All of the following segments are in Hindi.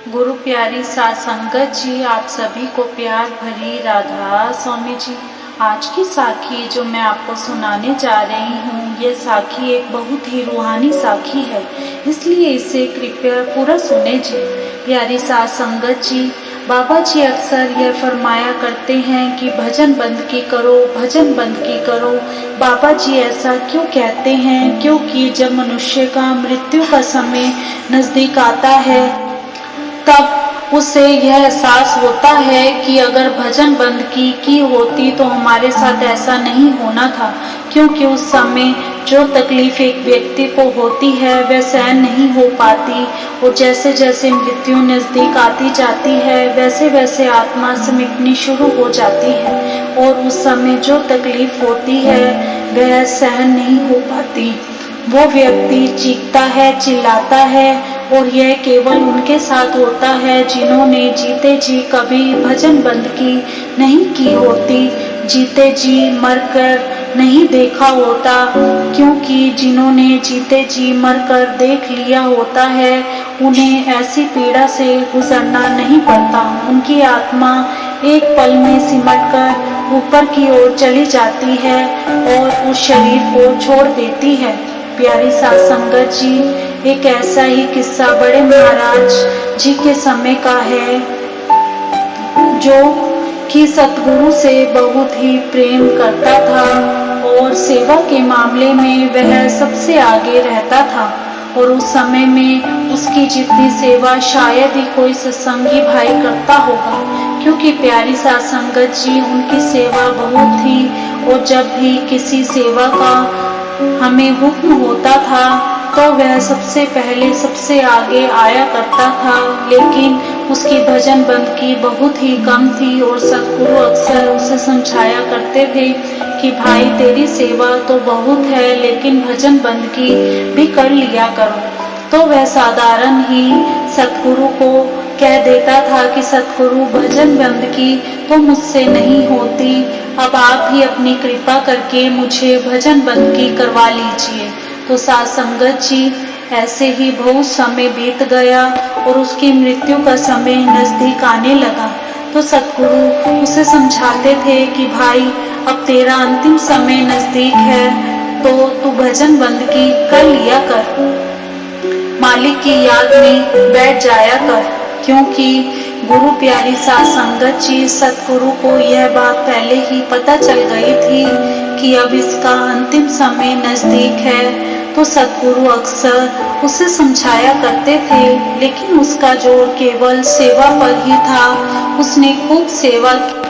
गुरु प्यारी साध संगत जी, आप सभी को प्यार भरी राधा स्वामी जी। आज की साखी जो मैं आपको सुनाने जा रही हूँ, ये साखी एक बहुत ही रूहानी साखी है, इसलिए इसे कृपया पूरा सुने जी। प्यारी साध संगत जी, बाबा जी अक्सर यह फरमाया करते हैं कि भजन बंद की करो, भजन बंद की करो। बाबा जी ऐसा क्यों कहते हैं? क्योंकि जब मनुष्य का मृत्यु का समय नजदीक आता है तब उसे यह एहसास होता है कि अगर भजन बंद की होती तो हमारे साथ ऐसा नहीं होना था। क्योंकि उस समय जो तकलीफ एक व्यक्ति को होती है वह सहन नहीं हो पाती, और जैसे जैसे मृत्यु नजदीक आती जाती है वैसे वैसे आत्मा सिमटनी शुरू हो जाती है, और उस समय जो तकलीफ होती है वह सहन नहीं हो पाती। वो व्यक्ति चीखता है, चिल्लाता है, और यह केवल उनके साथ होता है जिन्होंने जीते जी कभी भजन बंद की नहीं की होती, जीते जी मरकर नहीं देखा होता। क्योंकि जिन्होंने जीते जी मरकर देख लिया होता है उन्हें ऐसी पीड़ा से गुजरना नहीं पड़ता। उनकी आत्मा एक पल में सिमटकर ऊपर की ओर चली जाती है और उस शरीर को छोड़ देती है। प्यारी साध संगत जी, एक ऐसा ही किस्सा बड़े महाराज जी के समय का है, जो कि सतगुरु से बहुत ही प्रेम करता था और सेवा के मामले में वह सबसे आगे रहता था। और उस समय में उसकी जितनी सेवा शायद ही कोई सत्संगी भाई करता होगा, क्योंकि प्यारी साध संगत जी उनकी सेवा बहुत थी। और जब भी किसी सेवा का हमें हुक्म होता था तो वह सबसे पहले सबसे आगे आया करता था, लेकिन उसकी भजन बंद की बहुत ही कम थी। और सतगुरु अक्सर उसे समझाया करते थे कि भाई तेरी सेवा तो बहुत है, लेकिन भजन बंद की भी कर लिया करो। तो वह साधारण ही सतगुरु को कह देता था कि सतगुरु भजन बंद की तो मुझसे नहीं होती, अब आप ही अपनी कृपा करके मुझे भजन बंद की करवा लीजिए। तो साध संगत जी ऐसे ही बहुत समय बीत गया और उसकी मृत्यु का समय नजदीक आने लगा। तो सतगुरु उसे समझाते थे कि भाई अब तेरा अंतिम समय नजदीक है, तो तू भजन बंद की कर लिया कर, मालिक की याद में बैठ जाया कर। क्योंकि गुरु प्यारी साध संगत जी सतगुरु को यह बात पहले ही पता चल गई थी कि अब इसका अंतिम समय नजदीक है। तो सतगुरु अक्सर उसे समझाया करते थे, लेकिन उसका जोर केवल सेवा पर ही था। उसने खूब सेवा की,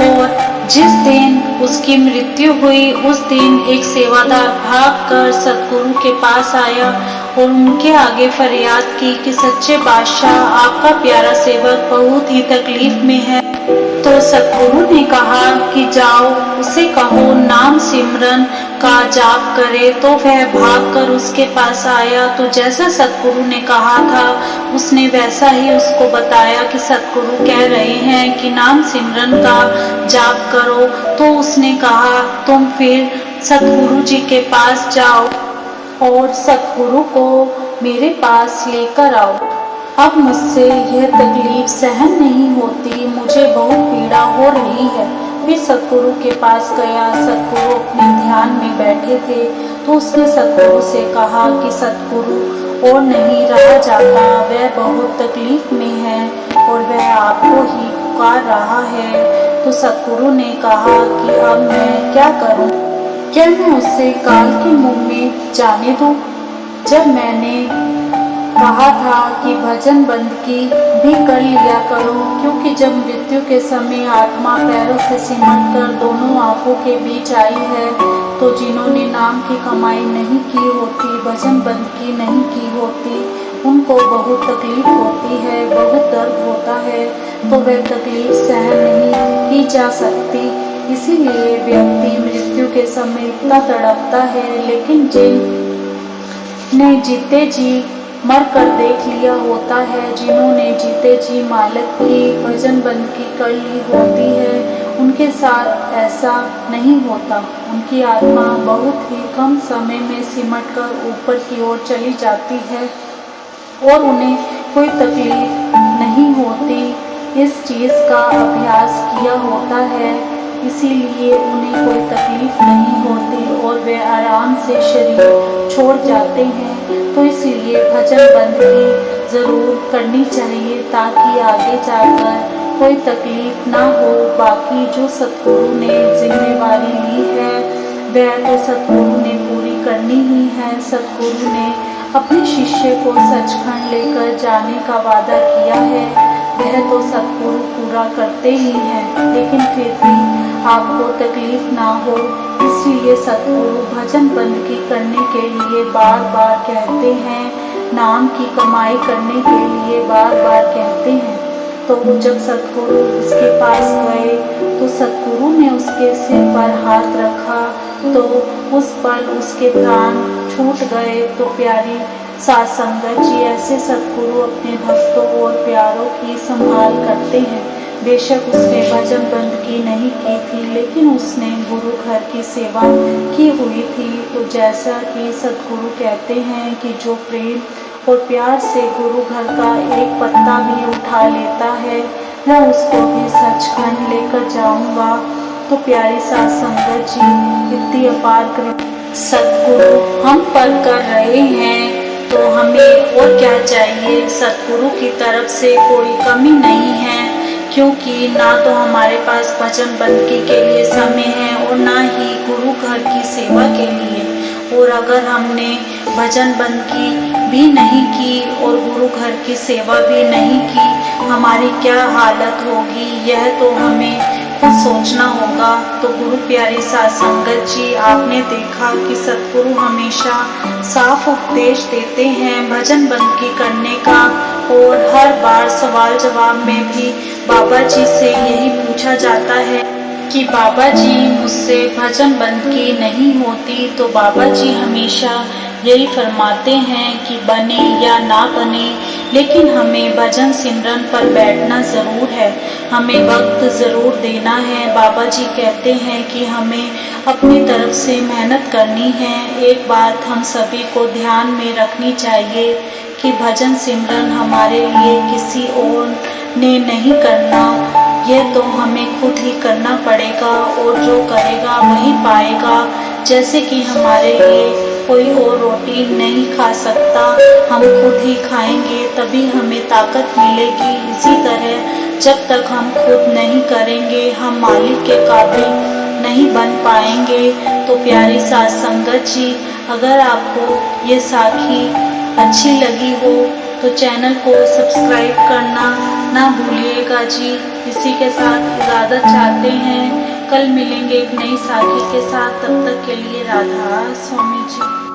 और जिस दिन उसकी मृत्यु हुई उस दिन एक सेवादार भागकर सतगुरु के पास आया और उनके आगे फरियाद की कि सच्चे बादशाह, आपका प्यारा सेवक बहुत ही तकलीफ में है। तो सतगुरु ने कहा कि जाओ उसे कहो नाम सिमरन का जाप करे। तो वह भागकर उसके पास आया। तो जैसा सतगुरु ने कहा था उसने वैसा ही उसको बताया कि सतगुरु कह रहे हैं कि नाम सिमरन का जाप करो। तो उसने कहा तुम फिर सतगुरु जी के पास जाओ और सतगुरु को मेरे पास लेकर आओ, अब मुझसे यह तकलीफ सहन नहीं होती, मुझे बहुत पीड़ा हो रही है। फिर सतगुरु के पास गया। सतगुरु अपने ध्यान में बैठे थे। तो उसने सतगुरु से कहा कि सतगुरु और नहीं रहा जाता, वह बहुत तकलीफ में है और वह आपको ही पुकार रहा है। तो सतगुरु ने कहा कि अब मैं क्या करूं? क्या मैं उसे काल के मुंह में जाने दूं? जब मैंने कहा था कि भजन बंद की भी कर लिया करो, क्योंकि जब मृत्यु के समय आत्मा पैरों से सिमट कर दोनों आंखों के बीच आई है, तो जिन्होंने नाम की कमाई नहीं की होती, भजन बंद की नहीं की होती, उनको बहुत तकलीफ होती है, बहुत दर्द होता है, तो वह तकलीफ सहन नहीं की जा सकती। इसीलिए व्यक्ति मृत्यु के समय इतना तड़पता है। लेकिन जिन्हें जीते जी मर कर देख लिया होता है, जिन्होंने जीते जी मालिक की भजन बंद की कर ली होती है, उनके साथ ऐसा नहीं होता। उनकी आत्मा बहुत ही कम समय में सिमटकर ऊपर की ओर चली जाती है और उन्हें कोई तकलीफ नहीं होती, इस चीज़ का अभ्यास किया होता है, इसीलिए उन्हें कोई तकलीफ नहीं होती और वे आराम से शरीर छोड़ जाते हैं। तो इसलिए भजन बंदगी ज़रूर करनी चाहिए ताकि आगे जाकर कोई तकलीफ ना हो। बाकी जो सतगुरु ने जिम्मेवारी ली है वह तो सतगुरु ने पूरी करनी ही है। सतगुरु ने अपने शिष्य को सचखंड लेकर जाने का वादा किया है, वह तो सतगुरु पूरा करते ही हैं, लेकिन फिर भी आपको तकलीफ ना हो इसलिए सतगुरु भजन बंदगी करने के लिए बार बार कहते हैं, नाम की कमाई करने के लिए बार बार कहते हैं। तो जब सतगुरु उसके पास गए तो सतगुरु ने उसके सिर पर हाथ रखा तो उस पल उसके प्राण छूट गए। तो प्यारी साध संगत जी, ऐसे सतगुरु अपने भक्तों और प्यारों की संभाल करते हैं। बेशक उसने भजन बंदगी नहीं की थी, लेकिन उसने गुरु घर की सेवा की हुई थी। तो जैसा कि सतगुरु कहते हैं कि जो प्रेम और प्यार से गुरु घर का एक पत्ता भी उठा लेता है, मैं उसको भी सचखंड लेकर जाऊंगा। तो प्यारी साध संगत जी, इतनी अपार कृपा सतगुरु हम पर कर रहे हैं, तो हमें और क्या चाहिए। सतगुरु की तरफ से कोई कमी नहीं है, क्योंकि ना तो हमारे पास भजन बंदगी के लिए समय है और ना ही गुरु घर की सेवा के लिए। और अगर हमने भजन बंदगी भी नहीं की और गुरु घर की सेवा भी नहीं की, हमारी क्या हालत होगी यह तो हमें खुद सोचना होगा। तो गुरु प्यारे साध संगत जी, आपने देखा कि सतगुरु हमेशा साफ उपदेश देते हैं भजन बंदगी करने का, और हर बार सवाल जवाब में भी बाबा जी से यही पूछा जाता है कि बाबा जी मुझसे भजन बंदगी नहीं होती। तो बाबा जी हमेशा यही फरमाते हैं कि बने या ना बने, लेकिन हमें भजन सिमरन पर बैठना ज़रूर है, हमें वक्त ज़रूर देना है। बाबा जी कहते हैं कि हमें अपनी तरफ से मेहनत करनी है। एक बात हम सभी को ध्यान में रखनी चाहिए कि भजन सिमरन हमारे लिए किसी और ने नहीं करना, यह तो हमें खुद ही करना पड़ेगा, और जो करेगा वही पाएगा। जैसे कि हमारे लिए कोई और रोटी नहीं खा सकता, हम खुद ही खाएंगे तभी हमें ताकत मिलेगी। इसी तरह जब तक हम खुद नहीं करेंगे हम मालिक के काबिल नहीं बन पाएंगे। तो प्यारी साध संगत जी, अगर आपको ये साखी अच्छी लगी हो तो चैनल को सब्सक्राइब करना ना भूलिएगा जी। इसी के साथ इजाज़त चाहते हैं, कल मिलेंगे एक नई साखी के साथ, तब तक के लिए राधा स्वामी जी।